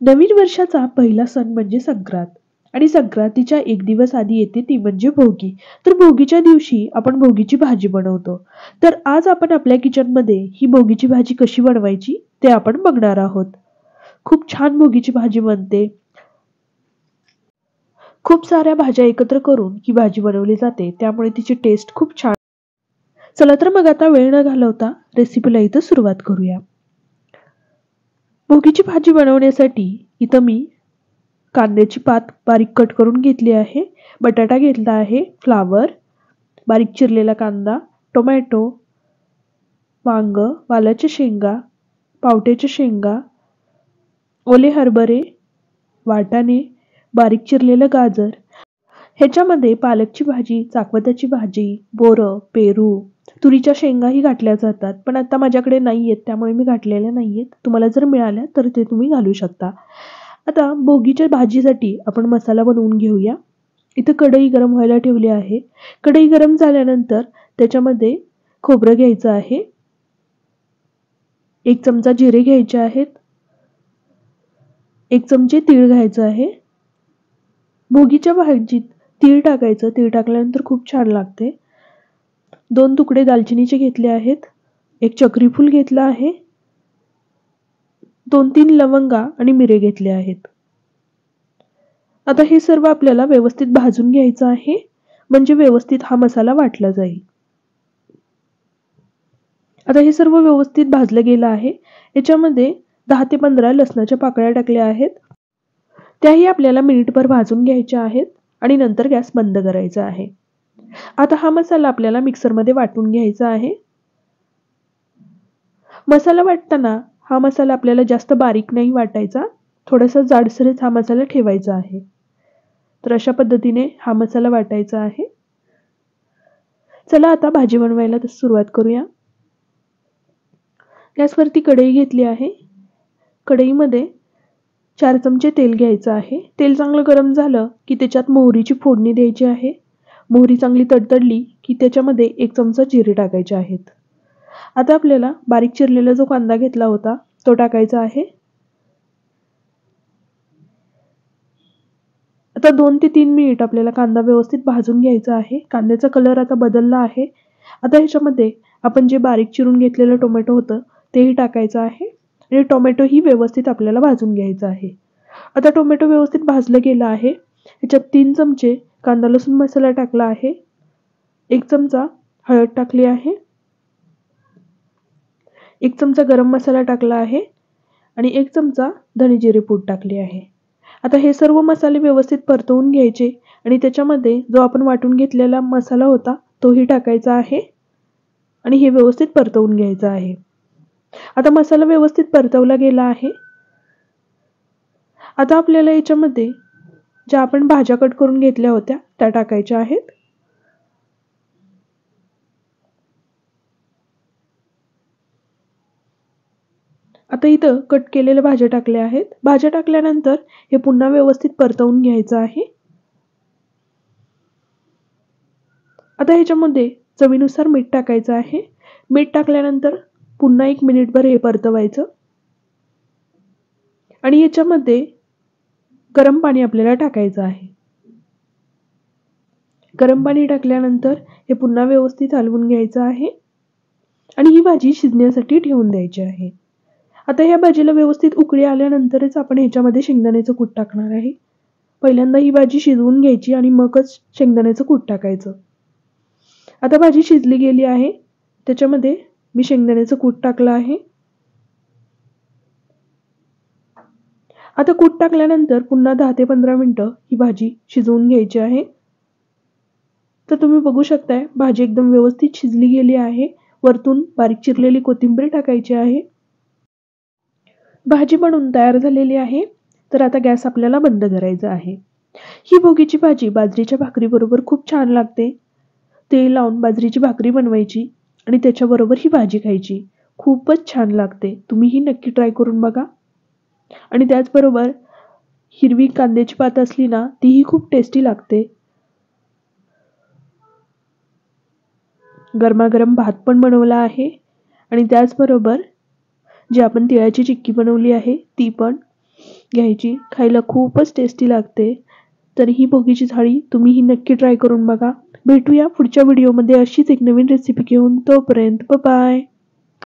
नवीन वर्षाचा पहिला सण म्हणजे संक्रांत आणि संक्रांतीच्या एक दिवस आधी येते ती म्हणजे भोगी. तर भोगीच्या दिवशी आपण भोगीची भाजी बनवतो. तर आज आपण आपल्या किचनमध्ये ही भोगीची भाजी कशी बनवायची ते आपण बघणार आहोत. खूप छान भोगीची भाजी बनते. खूप साऱ्या भाज्या एकत्र करून ही भाजी बनवली जाते, त्यामुळे तिची टेस्ट खूप छान. चला तर मग आता वेळ न घालवता रेसिपीला इथं सुरुवात करूया. भोगीची भाजी बनवण्यासाठी इथं मी कांद्याची पात बारीक कट करून घेतली आहे, बटाटा घेतला आहे, फ्लावर, बारीक चिरलेला कांदा, टोमॅटो, वांग, वालाच्या शेंगा, पावट्याच्या शेंगा, ओले हरभरे, वाटाणे, बारीक चिरलेलं गाजर. ह्याच्यामध्ये पालकची भाजी, चाकवताची भाजी, बोरं, पेरू, तुरीच्या शेंगाही घातल्या जातात, पण आता माझ्याकडे नाही आहेत त्यामुळे मी घातलेल्या नाही आहेत. तुम्हाला जर मिळाल्या तर ते तुम्ही घालू शकता. आता भोगीच्या भाजीसाठी आपण मसाला बनवून घेऊया. इथं कढई गरम व्हायला ठेवली आहे. कढई गरम झाल्यानंतर त्याच्यामध्ये खोबरं घ्यायचं आहे, 1 चमचा जिरे घ्यायचे आहेत, 1 चमचे तीळ घ्यायचं आहे. भोगीच्या भाजीत तीळ टाकायचं, तीळ टाकल्यानंतर खूप छान लागते. 2 तुकडे दालचिनीचे घेतले आहेत, 1 चक्री फूल घेतला आहे, 2-3 लवंगा आणि मिरे घेतले आहेत. आता हे सर्व आपल्याला व्यवस्थित भाजून घ्यायचं आहे, म्हणजे व्यवस्थित हा मसाला वाटला जाईल. आता हे सर्व व्यवस्थित भाजलं गेलं आहे. याच्यामध्ये 10 ते 15 लसणाच्या पाकळ्या टाकल्या आहेत. त्याही आपल्याला मिनिटभर भाजून घ्यायच्या आहेत आणि नंतर गॅस बंद करायचा आहे. आता हा मसाला आपल्याला मिक्सरमध्ये वाटून घ्यायचा आहे. मसाला वाटताना हा मसाला आपल्याला जास्त बारीक नाही वाटायचा, थोडासा जाडसरच हा मसाला ठेवायचा आहे. तर अशा पद्धतीने हा मसाला वाटायचा आहे. चला आता भाजी बनवायला सुरुवात करूया. गॅसवरती कढई घेतली आहे. कढईमध्ये 4 चमचे तेल घ्यायचं आहे. तेल चांगलं गरम झालं की त्याच्यात मोहरीची फोडणी द्यायची आहे. मोहरी चांगली तडतडली की त्याच्यामध्ये 1 चमचा जिरे टाकायचे आहेत. आता आपल्याला बारीक चिरलेला जो कांदा घेतला होता तो टाकायचा आहे. आता 2 ते 3 मिनिट आपल्याला कांदा व्यवस्थित भाजून घ्यायचा आहे. कांद्याचा कलर आता बदलला आहे. आता ह्याच्यामध्ये आपण जे बारीक चिरून घेतलेलं टोमॅटो होतं तेही टाकायचं आहे आणि टोमॅटोही व्यवस्थित आपल्याला भाजून घ्यायचा आहे. आता टोमॅटो व्यवस्थित भाजलं गेलं आहे. ह्याच्यात 3 चमचे कांदा लसूण मसाला टाकला आहे, 1 चमचा हळद टाकली आहे, 1 चमचा गरम मसाला टाकला आहे आणि 1 चमचा धने जिरे पूड टाकली आहे. आता हे सर्व मसाले व्यवस्थित परतवून घ्यायचे आणि त्याच्यामध्ये जो आपण वाटून घेतलेला मसाला होता तोही टाकायचा आहे आणि हे व्यवस्थित परतवून घ्यायचं आहे. आता मसाला व्यवस्थित परतवला गेला आहे. आता आपल्याला याच्यामध्ये ज्या आपण भाज्या कट करून घेतल्या होत्या त्या टाकायच्या आहेत. आता इथं कट केलेल्या भाज्या टाकल्या आहेत. भाज्या टाकल्यानंतर हे पुन्हा व्यवस्थित परतवून घ्यायचं आहे. आता ह्याच्यामध्ये चवीनुसार मीठ टाकायचं आहे. मीठ टाकल्यानंतर पुन्हा 1 मिनिटभर हे परतवायचं आणि याच्यामध्ये गरम पाणी आपल्याला टाकायचं आहे. गरम पाणी टाकल्यानंतर हे पुन्हा व्यवस्थित हलवून घ्यायचं आहे आणि ही भाजी शिजण्यासाठी ठेवून द्यायची आहे. आता ह्या भाजीला व्यवस्थित उकळी आल्यानंतरच आपण ह्याच्यामध्ये शेंगदाण्याचं कूट टाकणार आहे. पहिल्यांदा ही भाजी शिजवून घ्यायची आणि मगच शेंगदाण्याचं कूट टाकायचं. आता भाजी शिजली गेली आहे. त्याच्यामध्ये मी शेंगदाण्याचं कूट टाकलं आहे. आता कूट टाकल्यानंतर पुन्हा 10 ते 15 मिनिटं ही भाजी शिजवून घ्यायची आहे. तर तुम्ही बघू शकताय भाजी एकदम व्यवस्थित शिजली गेली आहे. वरतून बारीक चिरलेली कोथिंबीर टाकायची आहे. भाजी बनवून तयार झालेली आहे. तर आता गॅस आपल्याला बंद करायचा आहे. ही भोगीची भाजी बाजरीच्या भाकरीबरोबर खूप छान लागते. तेल लावून बाजरीची भाकरी बनवायची आणि त्याच्याबरोबर ही भाजी खायची. खूपच छान लागते. तुम्हीही नक्की ट्राय करून बघा. आणि त्याचबरोबर हिरवी कांद्याची पात असली ना तीही खूप टेस्टी लागते. गरमागरम भात पण बनवला आहे आणि त्याचबरोबर जी आपण तिळाची चिक्की बनवली आहे ती पण. घ्यायची. खायला खूपच टेस्टी लागते. तर ही भोगीची थाळी तुम्हीही नक्की ट्राय करून बघा. भेटूया पुढच्या व्हिडिओमध्ये अशीच एक नवीन रेसिपी घेऊन. तोपर्यंत बाय.